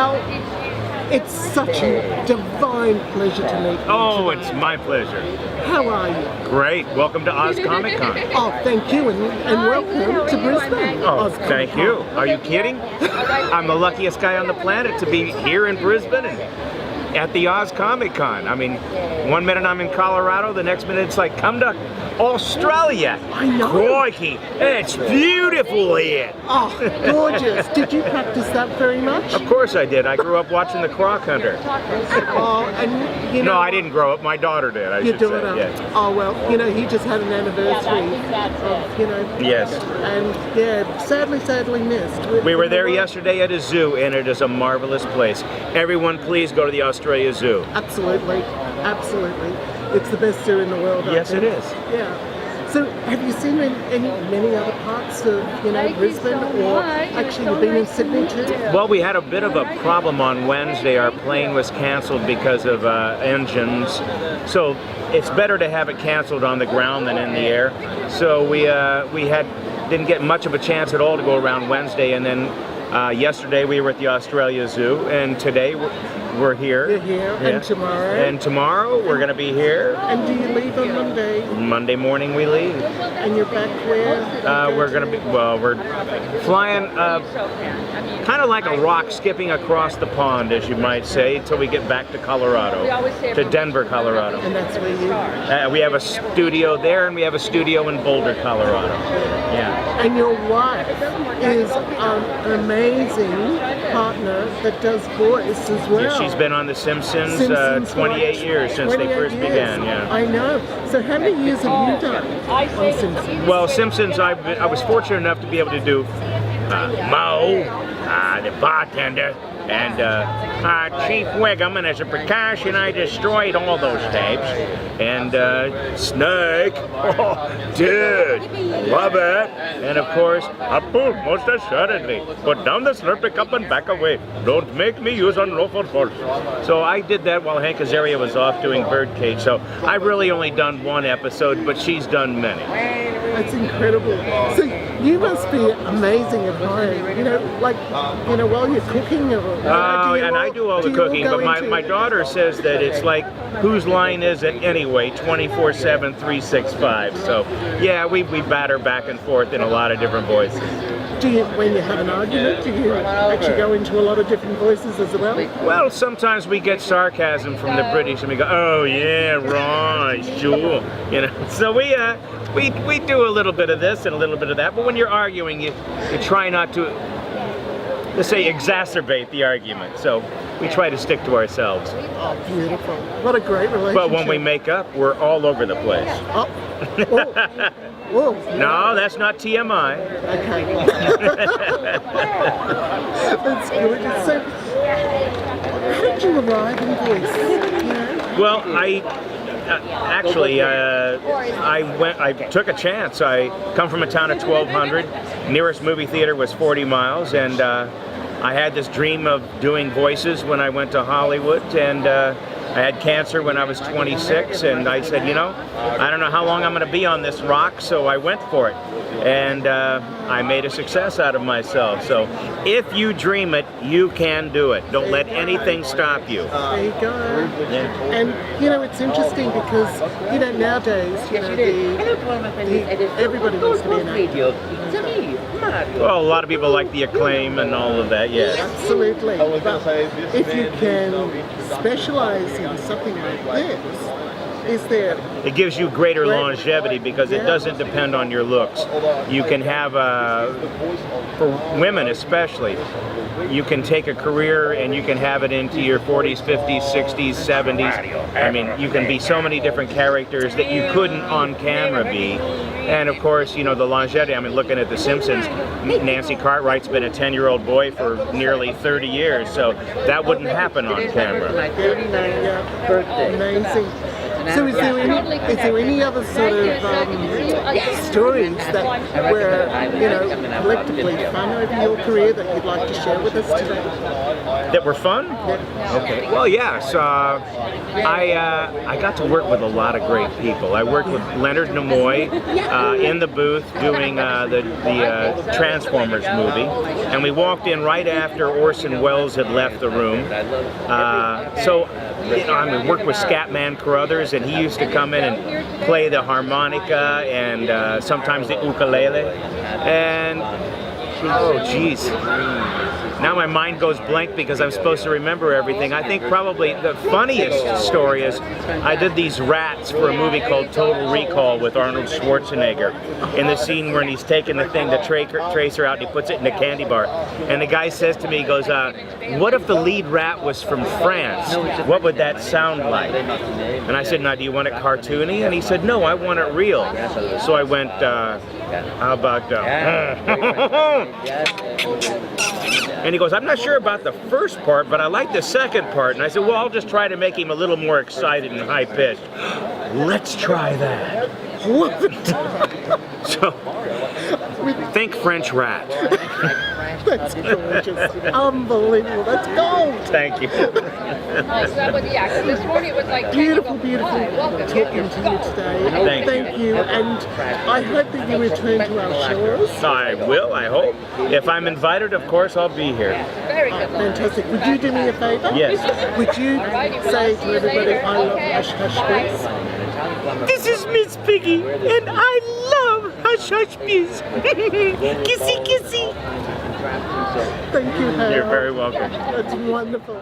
Hal, it's such a divine pleasure to meet you. Oh, today. it's my pleasure. How are you? Great. Welcome to Oz Comic Con. Oh, thank you, and welcome to Brisbane. Oh, Oz Comic thank Con. you. Are you kidding? I'm the luckiest guy on the planet to be here in Brisbane and at the Oz Comic Con. I mean, one minute I'm in Colorado, the next minute it's like, come to Australia. I know. Crikey, it's beautiful here. Oh, gorgeous. Did you practice that very much? Of course I did. I grew up watching The Croc Hunter. Oh, and you know. No, I didn't grow up. My daughter did, I Your should say. daughter. Yeah. Oh, well, you know, he just had an anniversary of, you know. Yes. And, yeah, sadly missed. We were there yesterday at a zoo, and it is a marvelous place. Everyone, please go to the Australia Zoo. Absolutely. It's the best zoo in the world, I Yes, think. it is. Yeah. So, have you seen many other parts of, you know, Brisbane, or actually you've been in Sydney too? Well, we had a bit of a problem on Wednesday. Our plane was canceled because of engines. So it's better to have it canceled on the ground than in the air. So we didn't get much of a chance at all to go around Wednesday, and then yesterday we were at the Australia Zoo, and today we're here. You're here, Yeah. and tomorrow? And tomorrow we're going to be here. And do you leave on Monday? Monday morning we leave. And you're back where? We're going to be, well, we're flying kind of like a rock skipping across the pond, as you might say, until we get back to Colorado, to Denver, Colorado. And that's where you... We have a studio there, and we have a studio in Boulder, Colorado. Yeah. And your wife is an amazing partner that does voice as well. She's been on The Simpsons, Simpsons 28 years since they 28 first years. began. Yeah. I know. So how many years have you done on Simpsons? Well, Simpsons, I was fortunate enough to be able to do Moe, the bartender, and Chief Wiggum, and as a precaution, I destroyed all those tapes. And Snake, oh, dude, love it. And of course, Apu, most assuredly, put down the slurpy cup and back away. Don't make me use unlawful force. So I did that while Hank Azaria was off doing Birdcage. So I've really only done one episode, but she's done many. That's incredible. So you must be amazing at home. You know, like, you know, while you're cooking. Oh, and I do all the cooking, but my daughter says that it's like, whose line is it anyway, 24/7, 365. So, yeah, we batter back and forth in a lot of different voices. Do you, when you have an argument, do you actually go into a lot of different voices as well? Well, sometimes we get sarcasm from the British, and we go, oh, yeah, right, sure. You know, so we do a little bit of this and a little bit of that, but when you're arguing, you try not to, let's say, exacerbate the argument. So we try to stick to ourselves. Oh, beautiful. What a great relationship. But when we make up, we're all over the place. Oh. Whoa. No, that's not TMI. Okay. That's good. So, how did you arrive in voice? You know? Well, I took a chance. I come from a town of 1,200. Nearest movie theater was 40 miles, and I had this dream of doing voices when I went to Hollywood, and I had cancer when I was 26, and I said, you know, I don't know how long I'm going to be on this rock, so I went for it. And I made a success out of myself. So if you dream it, you can do it. Don't let anything stop you. There you go. Yeah. And, you know, it's interesting because, you know, nowadays, you know, everybody wants to be an actor. Well, a lot of people like the acclaim and all of that, yes. Absolutely. But if you can specialize in something like this, is there... It gives you greater longevity because it doesn't depend on your looks. You can have, for women especially, you can take a career and you can have it into your 40s, 50s, 60s, 70s. I mean, you can be so many different characters that you couldn't on camera be. And of course, you know, the longevity, I mean, looking at The Simpsons, Nancy Cartwright's been a 10-year-old boy for nearly 30 years, so that wouldn't happen on camera. My 39th birthday. Amazing. So is there any other sort of stories that were, collectively fun over your career that you'd like to share with us today? That were fun? Yeah. Okay. Well, yes. I got to work with a lot of great people. I worked with Leonard Nimoy in the booth doing the Transformers movie, and we walked in right after Orson Welles had left the room. I worked with Scatman Carruthers, and he used to come in and play the harmonica and sometimes the ukulele. And oh, geez. Now my mind goes blank because I'm supposed to remember everything. I think probably the funniest story is I did these rats for a movie called Total Recall with Arnold Schwarzenegger. In the scene where he's taking the thing, the tracer out, and he puts it in a candy bar. And the guy says to me, he goes, what if the lead rat was from France? What would that sound like? And I said, now do you want it cartoony? And he said, no, I want it real. So I went, how about and he goes, I'm not sure about the first part, but I like the second part. And I said, well, I'll just try to make him a little more excited and high-pitched. Let's try that. So, think French rat. That's gorgeous. Unbelievable. That's gold. Thank you. Beautiful, beautiful talking to you today. Thank you. And I hope that you return to our shores. I will, I hope. If I'm invited, of course, I'll be here. Fantastic. Would you do me a favor? Yes. Would you say to everybody, I love Hush Hush Biz? This is Miss Piggy, and I love Hush Hush Biz. Kissy, kissy. Thank you, Hal. You're very welcome. That's wonderful.